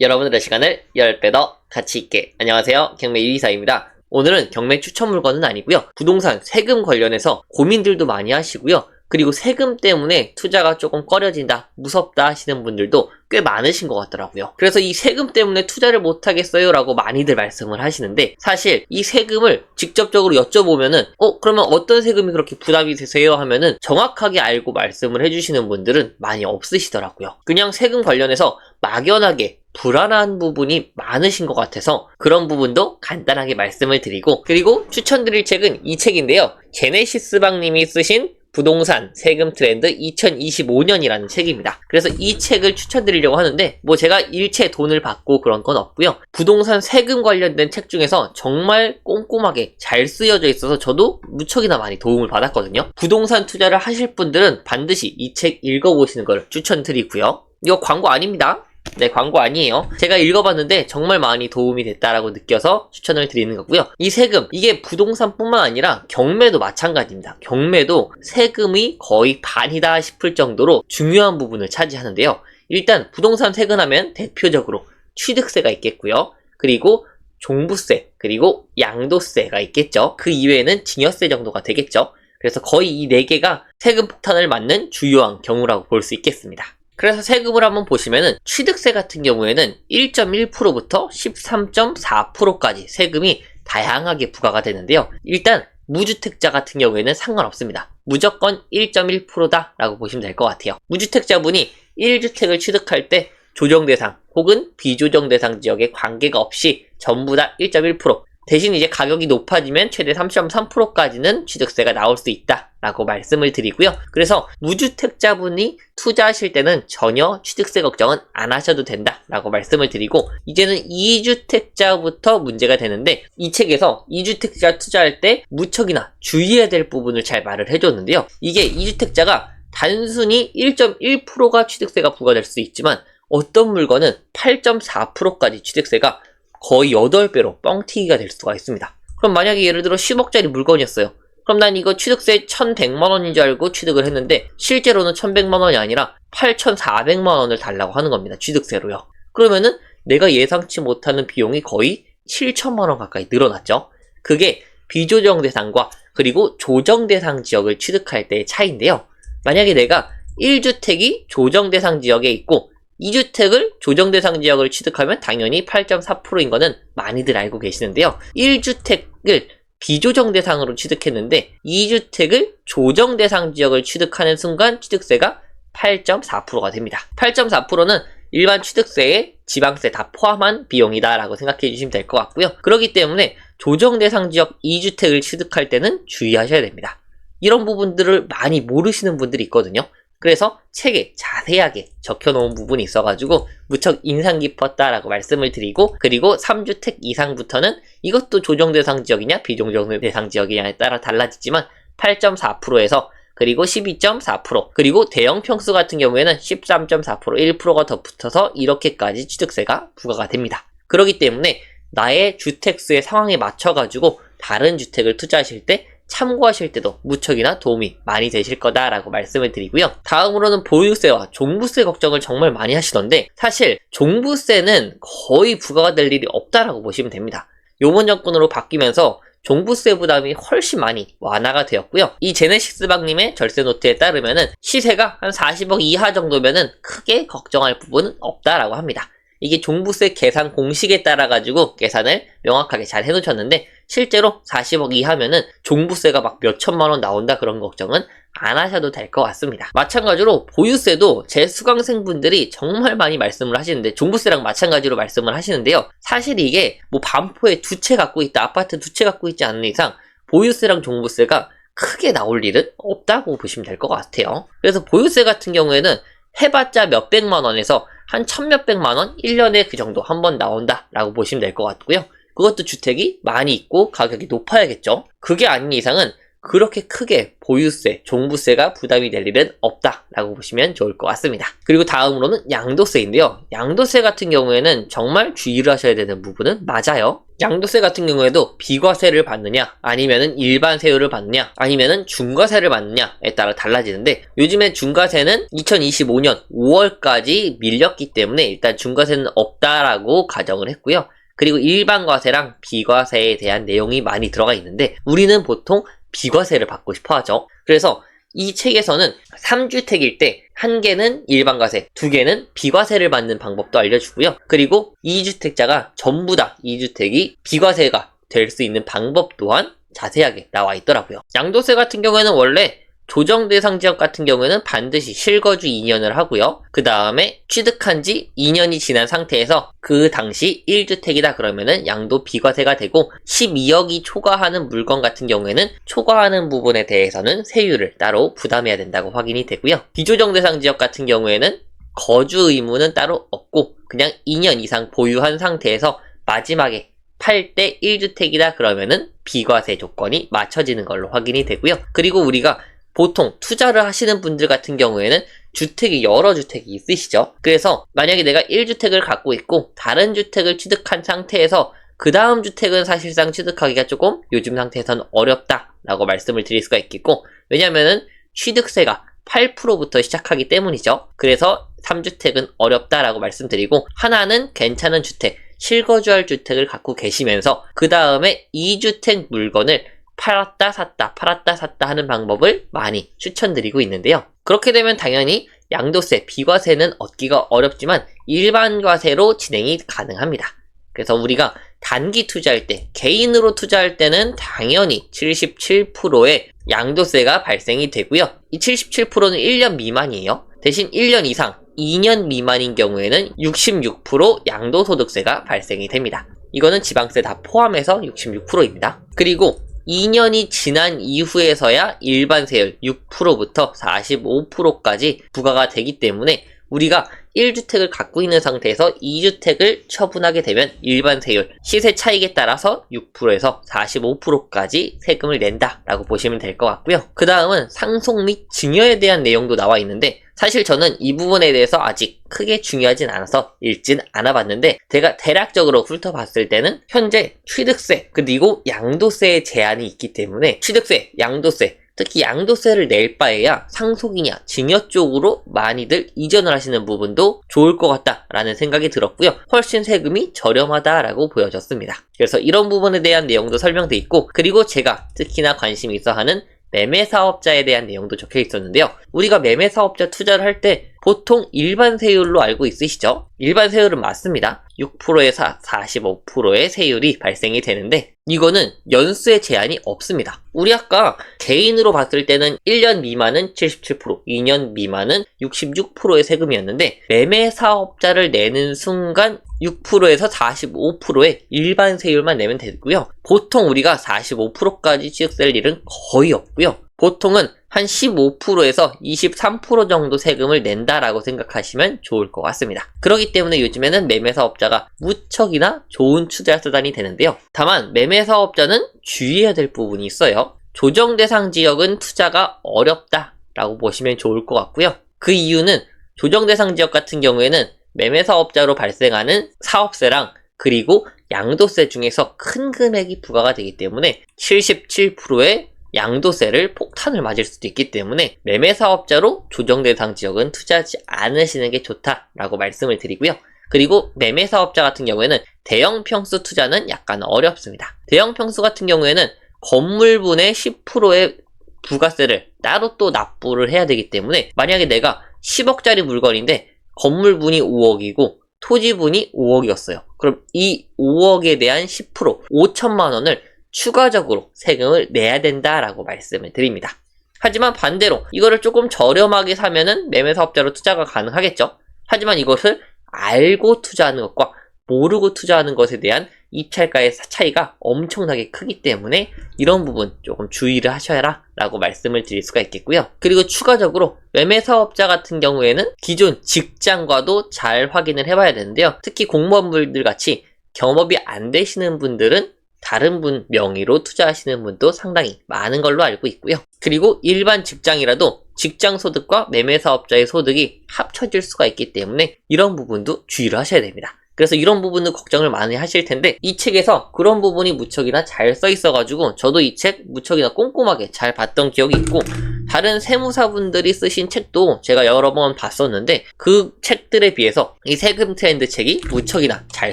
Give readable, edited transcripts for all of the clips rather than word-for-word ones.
여러분들의 시간을 10배 더 가치 있게. 안녕하세요, 경매 유이사입니다. 오늘은 경매 추천 물건은 아니고요, 부동산 세금 관련해서 고민들도 많이 하시고요, 그리고 세금 때문에 투자가 조금 꺼려진다, 무섭다 하시는 분들도 꽤 많으신 것 같더라고요. 그래서 이 세금 때문에 투자를 못하겠어요 라고 많이들 말씀을 하시는데, 사실 이 세금을 직접적으로 여쭤보면은 그러면 어떤 세금이 그렇게 부담이 되세요? 하면은 정확하게 알고 말씀을 해주시는 분들은 많이 없으시더라고요. 그냥 세금 관련해서 막연하게 불안한 부분이 많으신 것 같아서 그런 부분도 간단하게 말씀을 드리고, 그리고 추천드릴 책은 이 책인데요, 제네시스방님이 쓰신 부동산 세금 트렌드 2025년이라는 책입니다. 그래서 이 책을 추천드리려고 하는데, 제가 일체 돈을 받고 그런 건 없고요, 부동산 세금 관련된 책 중에서 정말 꼼꼼하게 잘 쓰여져 있어서 저도 무척이나 많이 도움을 받았거든요. 부동산 투자를 하실 분들은 반드시 이 책 읽어보시는 걸 추천드리고요. 이거 광고 아닙니다. 네, 광고 아니에요. 제가 읽어봤는데 정말 많이 도움이 됐다라고 느껴서 추천을 드리는 거고요. 이 세금, 이게 부동산뿐만 아니라 경매도 마찬가지입니다. 경매도 세금이 거의 반이다 싶을 정도로 중요한 부분을 차지하는데요. 일단 부동산 세금하면 대표적으로 취득세가 있겠고요, 그리고 종부세, 그리고 양도세가 있겠죠. 그 이외에는 증여세 정도가 되겠죠. 그래서 거의 이 4개가 세금 폭탄을 맞는 주요한 경우라고 볼 수 있겠습니다. 그래서 세금을 한번 보시면은 취득세 같은 경우에는 1.1%부터 13.4%까지 세금이 다양하게 부과가 되는데요. 일단 무주택자 같은 경우에는 상관없습니다. 무조건 1.1%다 라고 보시면 될 것 같아요. 무주택자분이 1주택을 취득할 때 조정대상 혹은 비조정대상 지역에 관계가 없이 전부 다 1.1%, 대신 이제 가격이 높아지면 최대 3.3%까지는 취득세가 나올 수 있다 라고 말씀을 드리고요. 그래서 무주택자분이 투자하실 때는 전혀 취득세 걱정은 안 하셔도 된다 라고 말씀을 드리고, 이제는 2주택자부터 문제가 되는데, 이 책에서 2주택자 투자할 때 무척이나 주의해야 될 부분을 잘 말을 해줬는데요. 이게 2주택자가 단순히 1.1%가 취득세가 부과될 수 있지만, 어떤 물건은 8.4%까지 취득세가 거의 8배로 뻥튀기가 될 수가 있습니다. 그럼 만약에 예를 들어 10억짜리 물건이었어요. 그럼 난 이거 취득세 1100만원인 줄 알고 취득을 했는데 실제로는 1100만원이 아니라 8400만원을 달라고 하는 겁니다. 취득세로요. 그러면은 내가 예상치 못하는 비용이 거의 7천만원 가까이 늘어났죠. 그게 비조정 대상과 그리고 조정 대상 지역을 취득할 때의 차이인데요. 만약에 내가 1주택이 조정 대상 지역에 있고 2주택을 조정대상 지역을 취득하면 당연히 8.4%인 거는 많이들 알고 계시는데요. 1주택을 비조정대상으로 취득했는데 2주택을 조정대상 지역을 취득하는 순간 취득세가 8.4%가 됩니다. 8.4%는 일반 취득세에 지방세 다 포함한 비용이다 라고 생각해 주시면 될 것 같고요. 그렇기 때문에 조정대상 지역 2주택을 취득할 때는 주의하셔야 됩니다. 이런 부분들을 많이 모르시는 분들이 있거든요. 그래서 책에 자세하게 적혀놓은 부분이 있어가지고 무척 인상 깊었다라고 말씀을 드리고, 그리고 3주택 이상부터는 이것도 조정대상 지역이냐 비조정대상 지역이냐에 따라 달라지지만 8.4%에서 그리고 12.4%, 그리고 대형 평수 같은 경우에는 13.4%, 1%가 더 붙어서 이렇게까지 취득세가 부과가 됩니다. 그렇기 때문에 나의 주택수의 상황에 맞춰가지고 다른 주택을 투자하실 때 참고하실 때도 무척이나 도움이 많이 되실 거다라고 말씀을 드리고요. 다음으로는 보유세와 종부세 걱정을 정말 많이 하시던데, 사실 종부세는 거의 부과가 될 일이 없다라고 보시면 됩니다. 요번 정권으로 바뀌면서 종부세 부담이 훨씬 많이 완화가 되었고요. 이 제네시스방님의 절세 노트에 따르면은 시세가 한 40억 이하 정도면은 크게 걱정할 부분은 없다라고 합니다. 이게 종부세 계산 공식에 따라 가지고 계산을 명확하게 잘 해놓으셨는데, 실제로 40억 이하면은 종부세가 막 몇천만 원 나온다 그런 걱정은 안 하셔도 될 것 같습니다. 마찬가지로 보유세도 제 수강생분들이 정말 많이 말씀을 하시는데, 종부세랑 마찬가지로 말씀을 하시는데요. 사실 이게 반포에 2채 갖고 있다, 아파트 2채 갖고 있지 않는 이상 보유세랑 종부세가 크게 나올 일은 없다고 보시면 될 것 같아요. 그래서 보유세 같은 경우에는 해봤자 몇백만 원에서 한 1000몇백만 원, 1년에 그 정도 한번 나온다 라고 보시면 될 것 같고요. 그것도 주택이 많이 있고 가격이 높아야겠죠. 그게 아닌 이상은 그렇게 크게 보유세, 종부세가 부담이 될 일은 없다라고 보시면 좋을 것 같습니다. 그리고 다음으로는 양도세인데요. 양도세 같은 경우에는 정말 주의를 하셔야 되는 부분은 맞아요. 양도세 같은 경우에도 비과세를 받느냐 아니면은 일반 세율을 받느냐 아니면은 중과세를 받느냐에 따라 달라지는데, 요즘에 중과세는 2025년 5월까지 밀렸기 때문에 일단 중과세는 없다라고 가정을 했고요. 그리고 일반 과세랑 비과세에 대한 내용이 많이 들어가 있는데, 우리는 보통 비과세를 받고 싶어 하죠. 그래서 이 책에서는 3주택일 때 1개는 일반 과세, 2개는 비과세를 받는 방법도 알려주고요. 그리고 2주택자가 전부 다 2주택이 비과세가 될 수 있는 방법 또한 자세하게 나와 있더라고요. 양도세 같은 경우에는 원래 조정 대상 지역 같은 경우에는 반드시 실거주 2년을 하고요. 그 다음에 취득한 지 2년이 지난 상태에서 그 당시 1주택이다 그러면은 양도 비과세가 되고, 12억이 초과하는 물건 같은 경우에는 초과하는 부분에 대해서는 세율을 따로 부담해야 된다고 확인이 되고요. 비조정 대상 지역 같은 경우에는 거주 의무는 따로 없고 그냥 2년 이상 보유한 상태에서 마지막에 팔 때 1주택이다 그러면은 비과세 조건이 맞춰지는 걸로 확인이 되고요. 그리고 우리가 보통 투자를 하시는 분들 같은 경우에는 주택이 여러 주택이 있으시죠. 그래서 만약에 내가 1주택을 갖고 있고 다른 주택을 취득한 상태에서 그 다음 주택은 사실상 취득하기가 조금 요즘 상태에서는 어렵다라고 말씀을 드릴 수가 있겠고, 왜냐면은 취득세가 8%부터 시작하기 때문이죠. 그래서 3주택은 어렵다라고 말씀드리고, 하나는 괜찮은 주택, 실거주할 주택을 갖고 계시면서 그 다음에 2주택 물건을 팔았다 샀다 하는 방법을 많이 추천드리고 있는데요. 그렇게 되면 당연히 양도세, 비과세는 얻기가 어렵지만 일반 과세로 진행이 가능합니다. 그래서 우리가 단기 투자할 때, 개인으로 투자할 때는 당연히 77%의 양도세가 발생이 되고요. 이 77%는 1년 미만이에요. 대신 1년 이상, 2년 미만인 경우에는 66% 양도소득세가 발생이 됩니다. 이거는 지방세 다 포함해서 66%입니다. 그리고 2년이 지난 이후에서야 일반 세율 6%부터 45%까지 부과가 되기 때문에 우리가 1주택을 갖고 있는 상태에서 2주택을 처분하게 되면 일반 세율, 시세 차익에 따라서 6%에서 45%까지 세금을 낸다라고 보시면 될 것 같고요. 그 다음은 상속 및 증여에 대한 내용도 나와 있는데, 사실 저는 이 부분에 대해서 아직 크게 중요하진 않아서 읽진 않아봤는데, 제가 대략적으로 훑어봤을 때는 현재 취득세 그리고 양도세의 제한이 있기 때문에 취득세, 양도세, 특히 양도세를 낼 바에야 상속이냐 증여 쪽으로 많이들 이전을 하시는 부분도 좋을 것 같다라는 생각이 들었고요. 훨씬 세금이 저렴하다라고 보여졌습니다. 그래서 이런 부분에 대한 내용도 설명돼 있고, 그리고 제가 특히나 관심이 있어 하는 매매사업자에 대한 내용도 적혀 있었는데요. 우리가 매매사업자 투자를 할 때 보통 일반 세율로 알고 있으시죠? 일반 세율은 맞습니다. 6%에서 45%의 세율이 발생이 되는데, 이거는 연수의 제한이 없습니다. 우리 아까 개인으로 봤을 때는 1년 미만은 77%, 2년 미만은 66%의 세금이었는데, 매매사업자를 내는 순간 6%에서 45%의 일반 세율만 내면 되고요. 보통 우리가 45%까지 취득될 일은 거의 없고요. 보통은 한 15%에서 23% 정도 세금을 낸다라고 생각하시면 좋을 것 같습니다. 그렇기 때문에 요즘에는 매매사업자가 무척이나 좋은 투자 수단이 되는데요. 다만 매매사업자는 주의해야 될 부분이 있어요. 조정대상 지역은 투자가 어렵다라고 보시면 좋을 것 같고요. 그 이유는 조정대상 지역 같은 경우에는 매매사업자로 발생하는 사업세랑 그리고 양도세 중에서 큰 금액이 부과가 되기 때문에 77%의 양도세를 폭탄을 맞을 수도 있기 때문에 매매사업자로 조정대상 지역은 투자하지 않으시는 게 좋다라고 말씀을 드리고요. 그리고 매매사업자 같은 경우에는 대형 평수 투자는 약간 어렵습니다. 대형 평수 같은 경우에는 건물분의 10%의 부가세를 따로 또 납부를 해야 되기 때문에, 만약에 내가 10억짜리 물건인데 건물분이 5억이고 토지분이 5억이었어요. 그럼 이 5억에 대한 10%, 5천만 원을 추가적으로 세금을 내야 된다라고 말씀을 드립니다. 하지만 반대로 이거를 조금 저렴하게 사면은 매매사업자로 투자가 가능하겠죠. 하지만 이것을 알고 투자하는 것과 모르고 투자하는 것에 대한 입찰가의 차이가 엄청나게 크기 때문에 이런 부분 조금 주의를 하셔라 라고 말씀을 드릴 수가 있겠고요. 그리고 추가적으로 매매사업자 같은 경우에는 기존 직장과도 잘 확인을 해봐야 되는데요. 특히 공무원분들 같이 경험이 안 되시는 분들은 다른 분 명의로 투자하시는 분도 상당히 많은 걸로 알고 있고요. 그리고 일반 직장이라도 직장 소득과 매매사업자의 소득이 합쳐질 수가 있기 때문에 이런 부분도 주의를 하셔야 됩니다. 그래서 이런 부분은 걱정을 많이 하실 텐데 이 책에서 그런 부분이 무척이나 잘 써 있어가지고 저도 이 책 무척이나 꼼꼼하게 잘 봤던 기억이 있고, 다른 세무사분들이 쓰신 책도 제가 여러 번 봤었는데 그 책들에 비해서 이 세금 트렌드 책이 무척이나 잘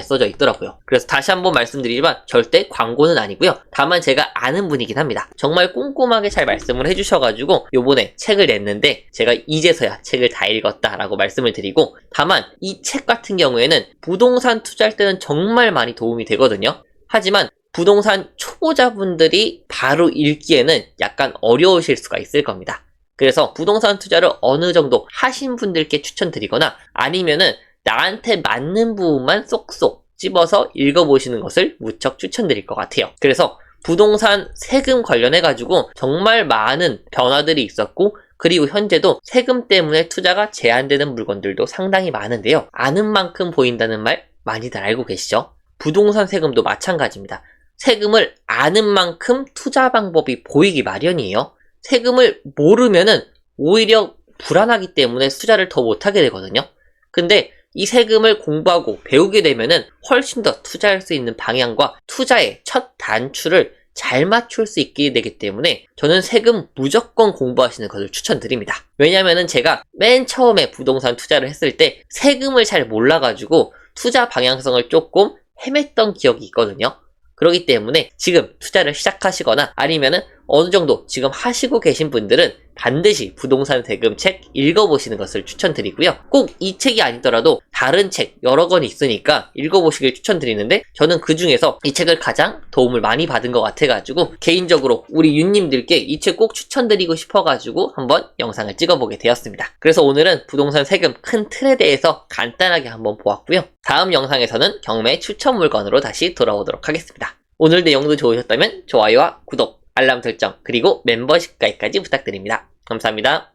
써져 있더라고요. 그래서 다시 한번 말씀드리지만 절대 광고는 아니고요. 다만 제가 아는 분이긴 합니다. 정말 꼼꼼하게 잘 말씀을 해주셔가지고 요번에 책을 냈는데 제가 이제서야 책을 다 읽었다라고 말씀을 드리고, 다만 이 책 같은 경우에는 부동산 투자할 때는 정말 많이 도움이 되거든요. 하지만 부동산 초보자분들이 바로 읽기에는 약간 어려우실 수가 있을 겁니다. 그래서 부동산 투자를 어느 정도 하신 분들께 추천드리거나 아니면은 나한테 맞는 부분만 쏙쏙 집어서 읽어보시는 것을 무척 추천드릴 것 같아요. 그래서 부동산 세금 관련해가지고 정말 많은 변화들이 있었고, 그리고 현재도 세금 때문에 투자가 제한되는 물건들도 상당히 많은데요. 아는 만큼 보인다는 말 많이들 알고 계시죠? 부동산 세금도 마찬가지입니다. 세금을 아는 만큼 투자 방법이 보이기 마련이에요. 세금을 모르면은 오히려 불안하기 때문에 투자를 더 못하게 되거든요. 근데 이 세금을 공부하고 배우게 되면은 훨씬 더 투자할 수 있는 방향과 투자의 첫 단추를 잘 맞출 수 있게 되기 때문에 저는 세금 무조건 공부하시는 것을 추천드립니다. 왜냐면은 제가 맨 처음에 부동산 투자를 했을 때 세금을 잘 몰라가지고 투자 방향성을 조금 헤맸던 기억이 있거든요. 그렇기 때문에 지금 투자를 시작하시거나 아니면은 어느 정도 지금 하시고 계신 분들은 반드시 부동산 세금 책 읽어보시는 것을 추천드리고요. 꼭 이 책이 아니더라도 다른 책 여러 권이 있으니까 읽어보시길 추천드리는데, 저는 그 중에서 이 책을 가장 도움을 많이 받은 것 같아가지고 개인적으로 우리 윤님들께 이 책 꼭 추천드리고 싶어가지고 한번 영상을 찍어보게 되었습니다. 그래서 오늘은 부동산 세금 큰 틀에 대해서 간단하게 한번 보았고요. 다음 영상에서는 경매 추천 물건으로 다시 돌아오도록 하겠습니다. 오늘 내용도 좋으셨다면 좋아요와 구독, 알람 설정, 그리고 멤버십 가입까지 부탁드립니다. 감사합니다.